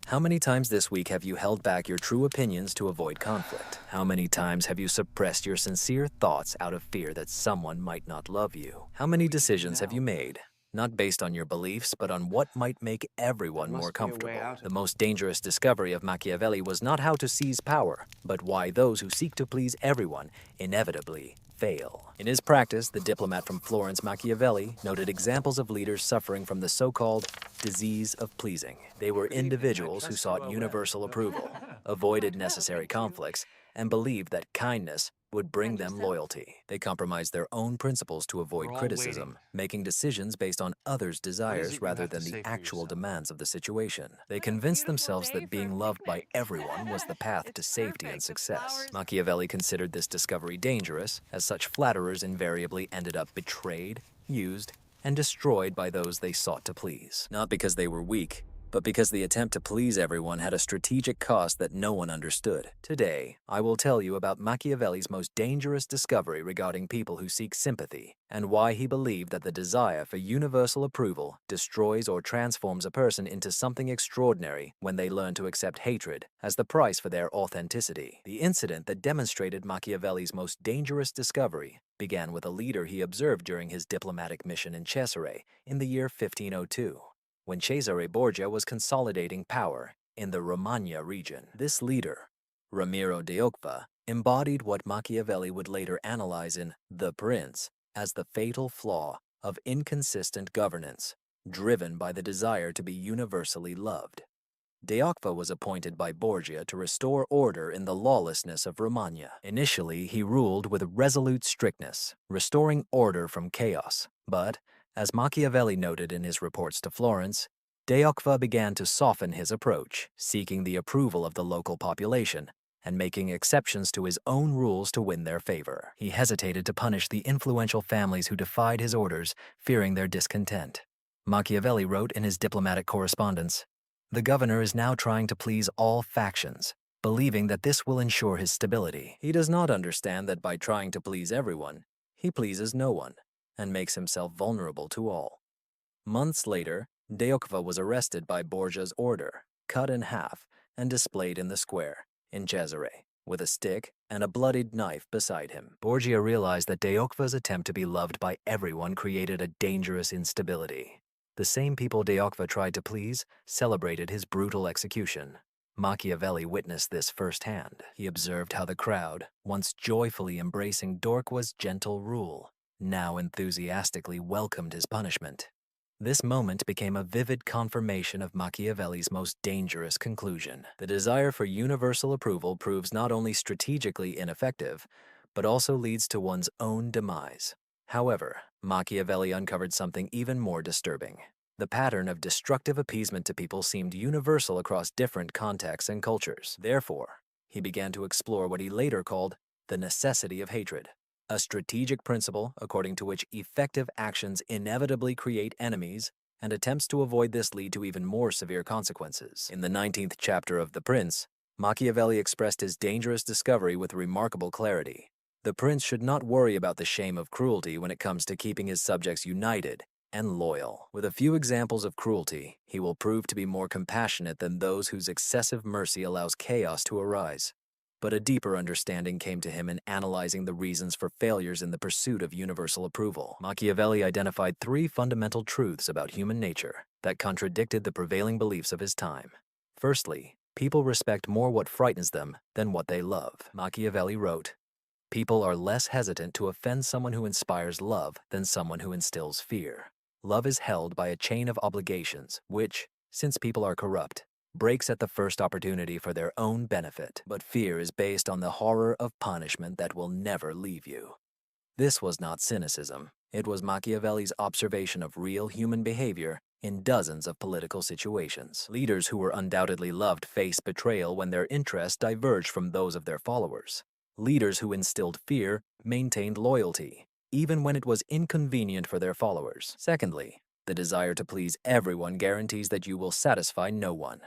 How many times this week have you held back your true opinions to avoid conflict? How many times have you suppressed your sincere thoughts out of fear that someone might not love you? How many decisions have you made, not based on your beliefs, but on what might make There everyone more must be a way comfortable? out The of most dangerous discovery of Machiavelli was not how to seize power, but why those who seek to please everyone inevitably fail. In his practice, the diplomat from Florence, Machiavelli, noted examples of leaders suffering from the so-called disease of pleasing. They were Good evening. I individuals who trust you sought are well. universal approval, avoided Well, necessary thank you. conflicts, and believed that kindness would bring And them yourself? loyalty. They compromised their own principles to We're avoid all waiting. criticism, making decisions based on others' What is desires it you rather have to than the say for actual yourself? demands of the situation. They What a convinced beautiful themselves day that for a being loved by picnic. everyone was the path to It's safety and perfect with success. flowers. Machiavelli considered this discovery dangerous, as such flatterers invariably ended up betrayed, used, and destroyed by those they sought to please. Not because they were weak, but because the attempt to please everyone had a strategic cost that no one understood. Today, I will tell you about Machiavelli's most dangerous discovery regarding people who seek sympathy, and why he believed that the desire for universal approval destroys or transforms a person into something extraordinary when they learn to accept hatred as the price for their authenticity. The incident that demonstrated Machiavelli's most dangerous discovery began with a leader he observed during his diplomatic mission in Cesare in the year 1502. When Cesare Borgia was consolidating power in the Romagna region. This leader, Ramiro de Occa, embodied what Machiavelli would later analyze in The Prince as the fatal flaw of inconsistent governance, driven by the desire to be universally loved. De Occa was appointed by Borgia to restore order in the lawlessness of Romagna. Initially, he ruled with resolute strictness, restoring order from chaos. But, as Machiavelli noted in his reports to Florence, De Occa began to soften his approach, seeking the approval of the local population and making exceptions to his own rules to win their favor. He hesitated to punish the influential families who defied his orders, fearing their discontent. Machiavelli wrote in his diplomatic correspondence, "The governor is now trying to please all factions, believing that this will ensure his stability. He does not understand that by trying to please everyone, he pleases no one and makes himself vulnerable to all." Months later, De Occa was arrested by Borgia's order, cut in half, and displayed in the square in Cesare, with a stick and a bloodied knife beside him. Borgia realized that De Occa's attempt to be loved by everyone created a dangerous instability. The same people De Occa tried to please celebrated his brutal execution. Machiavelli witnessed this firsthand. He observed how the crowd, once joyfully embracing Dorqua's gentle rule, now enthusiastically welcomed his punishment. This moment became a vivid confirmation of Machiavelli's most dangerous conclusion. The desire for universal approval proves not only strategically ineffective, but also leads to one's own demise. However, Machiavelli uncovered something even more disturbing. The pattern of destructive appeasement to people seemed universal across different contexts and cultures. Therefore, he began to explore what he later called the necessity of hatred, a strategic principle according to which effective actions inevitably create enemies, and attempts to avoid this lead to even more severe consequences. In the 19th chapter of The Prince, Machiavelli expressed his dangerous discovery with remarkable clarity. The prince should not worry about the shame of cruelty when it comes to keeping his subjects united and loyal. With a few examples of cruelty, he will prove to be more compassionate than those whose excessive mercy allows chaos to arise. But a deeper understanding came to him in analyzing the reasons for failures in the pursuit of universal approval. Machiavelli identified three fundamental truths about human nature that contradicted the prevailing beliefs of his time. Firstly, people respect more what frightens them than what they love. Machiavelli wrote, "People are less hesitant to offend someone who inspires love than someone who instills fear. Love is held by a chain of obligations which, since people are corrupt, breaks at the first opportunity for their own benefit, but fear is based on the horror of punishment that will never leave you." This was not cynicism. It was Machiavelli's observation of real human behavior in dozens of political situations. Leaders who were undoubtedly loved faced betrayal when their interests diverged from those of their followers. Leaders who instilled fear maintained loyalty, even when it was inconvenient for their followers. Secondly, the desire to please everyone guarantees that you will satisfy no one.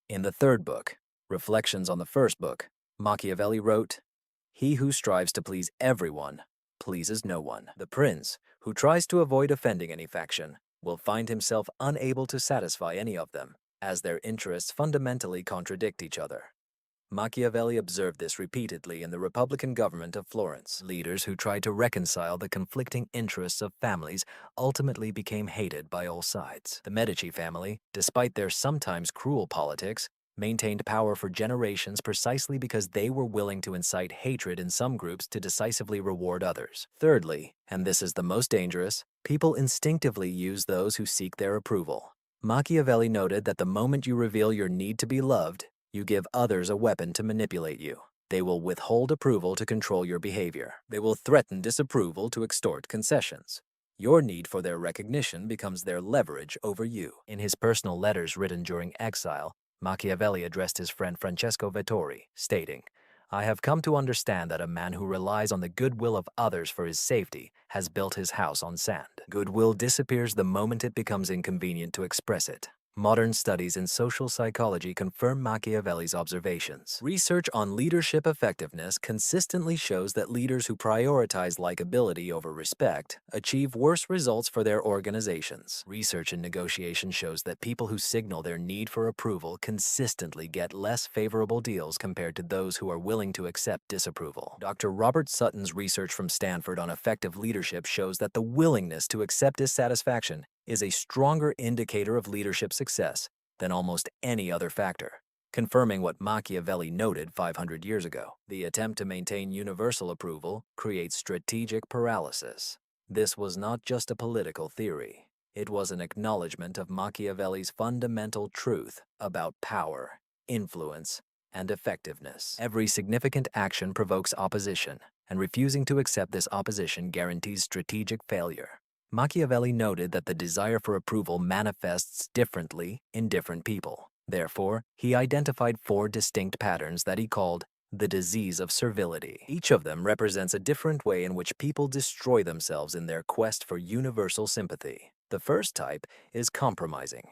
In the third book, Reflections on the First Book, Machiavelli wrote, "He who strives to please everyone pleases no one. The prince, who tries to avoid offending any faction, will find himself unable to satisfy any of them. as their interests fundamentally contradict each other. Machiavelli observed this repeatedly in the Republican government of Florence. Leaders who tried to reconcile the conflicting interests of families ultimately became hated by all sides. The Medici family, despite their sometimes cruel politics, maintained power for generations precisely because they were willing to incite hatred in some groups to decisively reward others. Thirdly, and this is the most dangerous, people instinctively use those who seek their approval. Machiavelli noted that the moment you reveal your need to be loved, you give others a weapon to manipulate you. They will withhold approval to control your behavior. They will threaten disapproval to extort concessions. Your need for their recognition becomes their leverage over you. In his personal letters written during exile, Machiavelli addressed his friend Francesco Vettori, stating, "I have come to understand that a man who relies on the goodwill of others for his safety has built his house on sand. Goodwill disappears the moment it becomes inconvenient to express it." Modern studies in social psychology confirm Machiavelli's observations. Research on leadership effectiveness consistently shows that leaders who prioritize likability over respect achieve worse results for their organizations. Research in negotiation shows that people who signal their need for approval consistently get less favorable deals compared to those who are willing to accept disapproval. Dr. Robert Sutton's research from Stanford on effective leadership shows that the willingness to accept dissatisfaction is a stronger indicator of leadership success than almost any other factor, confirming what Machiavelli noted 500 years ago. The attempt to maintain universal approval creates strategic paralysis. This was not just a political theory. It was an acknowledgement of Machiavelli's fundamental truth about power, influence, and effectiveness. Every significant action provokes opposition, and refusing to accept this opposition guarantees strategic failure. Machiavelli noted that the desire for approval manifests differently in different people. Therefore, he identified 4 distinct patterns that he called the disease of servility. Each of them represents a different way in which people destroy themselves in their quest for universal sympathy. The first type is compromising.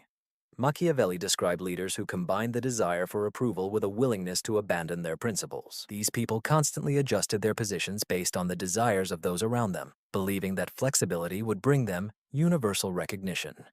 Machiavelli described leaders who combined the desire for approval with a willingness to abandon their principles. These people constantly adjusted their positions based on the desires of those around them, believing that flexibility would bring them universal recognition.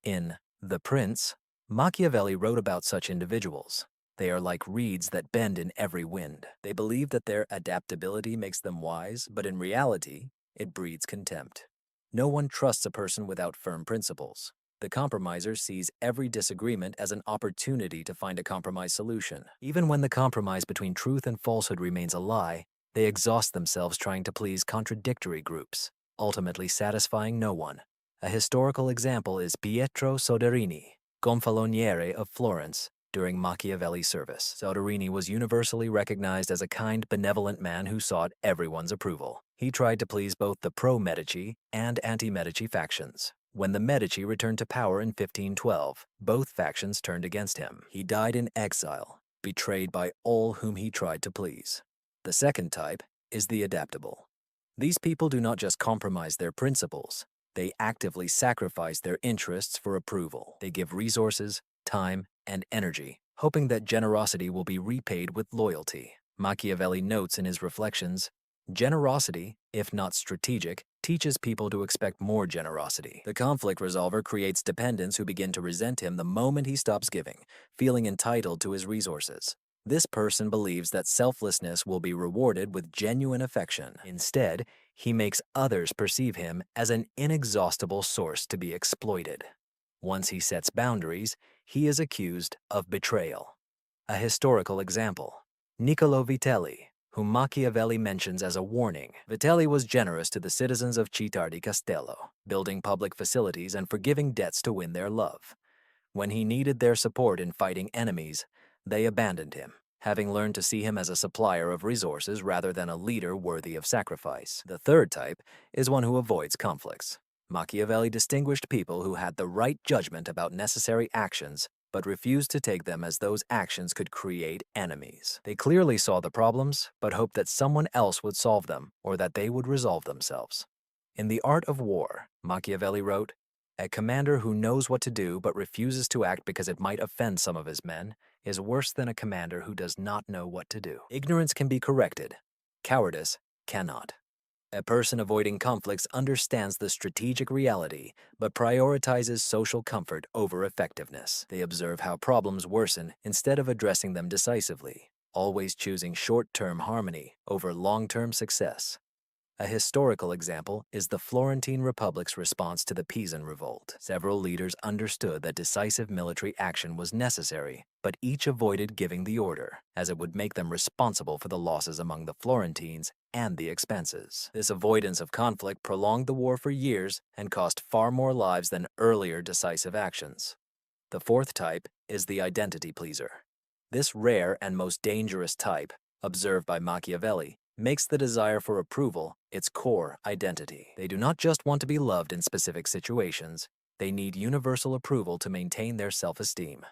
In The Prince, Machiavelli wrote about such individuals. They are like reeds that bend in every wind. They believe that their adaptability makes them wise, but in reality, it breeds contempt. No one trusts a person without firm principles. The compromiser sees every disagreement as an opportunity to find a compromise solution. Even when the compromise between truth and falsehood remains a lie, they exhaust themselves trying to please contradictory groups, ultimately satisfying no one. A historical example is Pietro Soderini, gonfaloniere of Florence, during Machiavelli's service. Soderini was universally recognized as a kind, benevolent man who sought everyone's approval. He tried to please both the pro-Medici and anti-Medici factions. When the Medici returned to power in 1512, both factions turned against him. He died in exile, betrayed by all whom he tried to please. The second type is the adaptable. These people do not just compromise their principles, they actively sacrifice their interests for approval. They give resources, time, and energy, hoping that generosity will be repaid with loyalty. Machiavelli notes in his reflections, "Generosity, if not strategic, teaches people to expect more generosity." The conflict resolver creates dependents who begin to resent him the moment he stops giving, feeling entitled to his resources. This person believes that selflessness will be rewarded with genuine affection. Instead, he makes others perceive him as an inexhaustible source to be exploited. Once he sets boundaries, he is accused of betrayal. A historical example, Niccolo Vitelli, whom Machiavelli mentions as a warning. Vitelli was generous to the citizens of Città di Castello, building public facilities and forgiving debts to win their love. When he needed their support in fighting enemies, they abandoned him, having learned to see him as a supplier of resources rather than a leader worthy of sacrifice. The third type is one who avoids conflicts. Machiavelli distinguished people who had the right judgment about necessary actions but refused to take them as those actions could create enemies. They clearly saw the problems, but hoped that someone else would solve them or that they would resolve themselves. In The Art of War, Machiavelli wrote, "A commander who knows what to do but refuses to act because it might offend some of his men is worse than a commander who does not know what to do." Ignorance can be corrected. Cowardice cannot. A person avoiding conflicts understands the strategic reality, but prioritizes social comfort over effectiveness. They observe how problems worsen instead of addressing them decisively, always choosing short-term harmony over long-term success. A historical example is the Florentine Republic's response to the Pisan Revolt. Several leaders understood that decisive military action was necessary, but each avoided giving the order, as it would make them responsible for the losses among the Florentines and the expenses. This avoidance of conflict prolonged the war for years and cost far more lives than earlier decisive actions. The fourth type is the identity pleaser. This rare and most dangerous type, observed by Machiavelli, makes the desire for approval its core identity. They do not just want to be loved in specific situations, they need universal approval to maintain their self-esteem.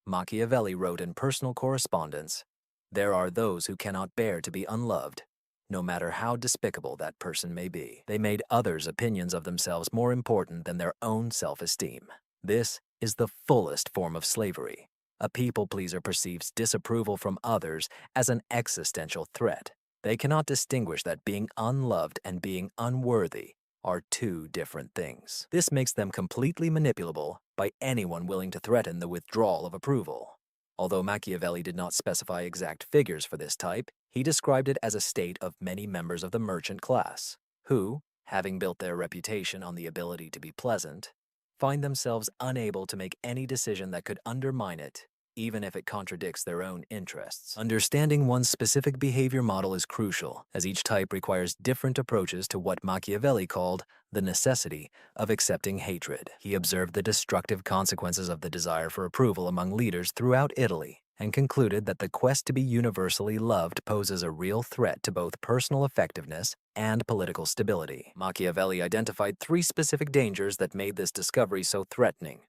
Machiavelli wrote in personal correspondence, "There are those who cannot bear to be unloved, no matter how despicable that person may be." They made others' opinions of themselves more important than their own self-esteem. This is the fullest form of slavery. A people pleaser perceives disapproval from others as an existential threat. They cannot distinguish that being unloved and being unworthy are two different things. This makes them completely manipulable by anyone willing to threaten the withdrawal of approval. Although Machiavelli did not specify exact figures for this type, he described it as a state of many members of the merchant class, who, having built their reputation on the ability to be pleasant, find themselves unable to make any decision that could undermine it, even if it contradicts their own interests. Understanding one's specific behavior model is crucial, as each type requires different approaches to what Machiavelli called the necessity of accepting hatred. He observed the destructive consequences of the desire for approval among leaders throughout Italy, and concluded that the quest to be universally loved poses a real threat to both personal effectiveness and political stability. Machiavelli identified 3 specific dangers that made this discovery so threatening.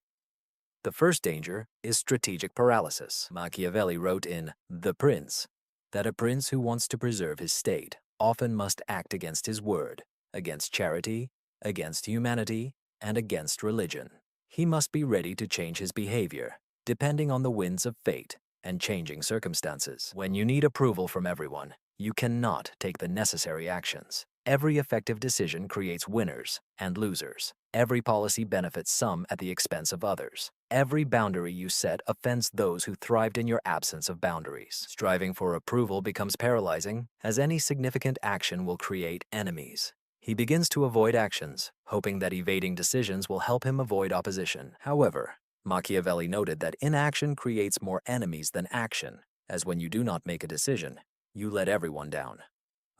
The first danger is strategic paralysis. Machiavelli wrote in The Prince that a prince who wants to preserve his state often must act against his word, against charity, against humanity, and against religion. He must be ready to change his behavior, depending on the winds of fate and changing circumstances. When you need approval from everyone, you cannot take the necessary actions. Every effective decision creates winners and losers. Every policy benefits some at the expense of others. Every boundary you set offends those who thrived in your absence of boundaries. Striving for approval becomes paralyzing, as any significant action will create enemies. He begins to avoid actions, hoping that evading decisions will help him avoid opposition. However, Machiavelli noted that inaction creates more enemies than action, as when you do not make a decision, you let everyone down.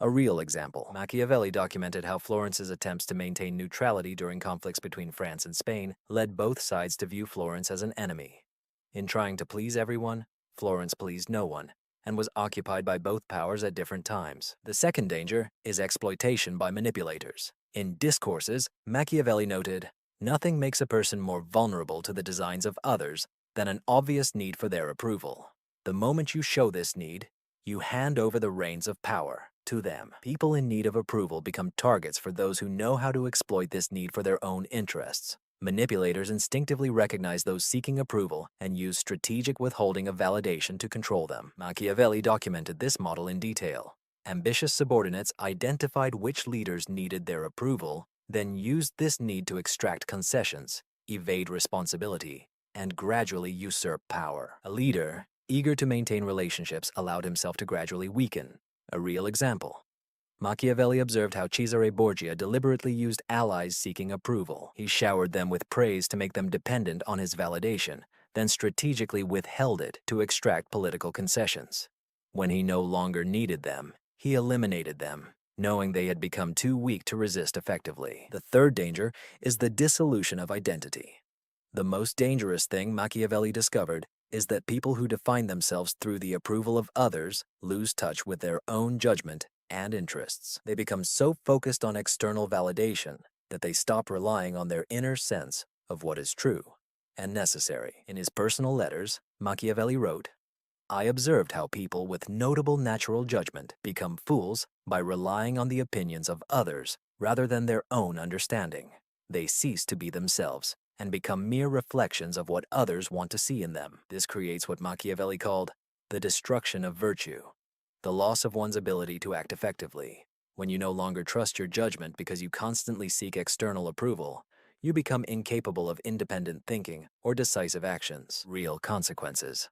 A real example, Machiavelli documented how Florence's attempts to maintain neutrality during conflicts between France and Spain led both sides to view Florence as an enemy. In trying to please everyone, Florence pleased no one, and was occupied by both powers at different times. The second danger is exploitation by manipulators. In Discourses, Machiavelli noted, "Nothing makes a person more vulnerable to the designs of others than an obvious need for their approval. The moment you show this need, you hand over the reins of power to them." People in need of approval become targets for those who know how to exploit this need for their own interests. Manipulators instinctively recognize those seeking approval and use strategic withholding of validation to control them. Machiavelli documented this model in detail. Ambitious subordinates identified which leaders needed their approval, then used this need to extract concessions, evade responsibility, and gradually usurp power. A leader, eager to maintain relationships, allowed himself to gradually weaken. A real example. Machiavelli observed how Cesare Borgia deliberately used allies seeking approval. He showered them with praise to make them dependent on his validation, then strategically withheld it to extract political concessions. When he no longer needed them, he eliminated them, knowing they had become too weak to resist effectively. The third danger is the dissolution of identity. The most dangerous thing Machiavelli discovered is that people who define themselves through the approval of others lose touch with their own judgment and interests. They become so focused on external validation that they stop relying on their inner sense of what is true and necessary. In his personal letters, Machiavelli wrote, "I observed how people with notable natural judgment become fools by relying on the opinions of others rather than their own understanding. They cease to be themselves and become mere reflections of what others want to see in them." This creates what Machiavelli called the destruction of virtue, the loss of one's ability to act effectively. When you no longer trust your judgment because you constantly seek external approval, you become incapable of independent thinking or decisive actions. Real consequences.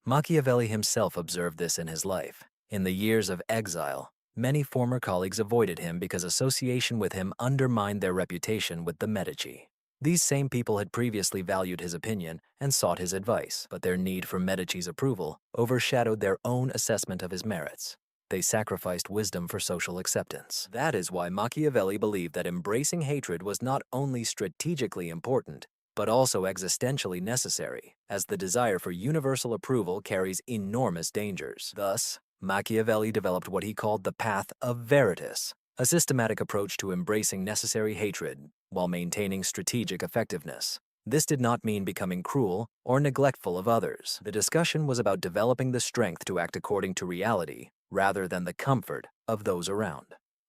Machiavelli himself observed this in his life. In the years of exile, many former colleagues avoided him because association with him undermined their reputation with the Medici. These same people had previously valued his opinion and sought his advice, but their need for Medici's approval overshadowed their own assessment of his merits. They sacrificed wisdom for social acceptance. That is why Machiavelli believed that embracing hatred was not only strategically important, but also existentially necessary, as the desire for universal approval carries enormous dangers. Thus, Machiavelli developed what he called the path of veritas, a systematic approach to embracing necessary hatred while maintaining strategic effectiveness. This did not mean becoming cruel or neglectful of others. The discussion was about developing the strength to act according to reality rather than the comfort of those around.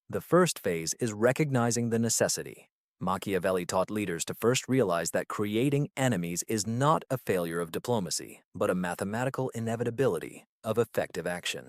The first phase is recognizing the necessity. Machiavelli taught leaders to first realize that creating enemies is not a failure of diplomacy, but a mathematical inevitability of effective action.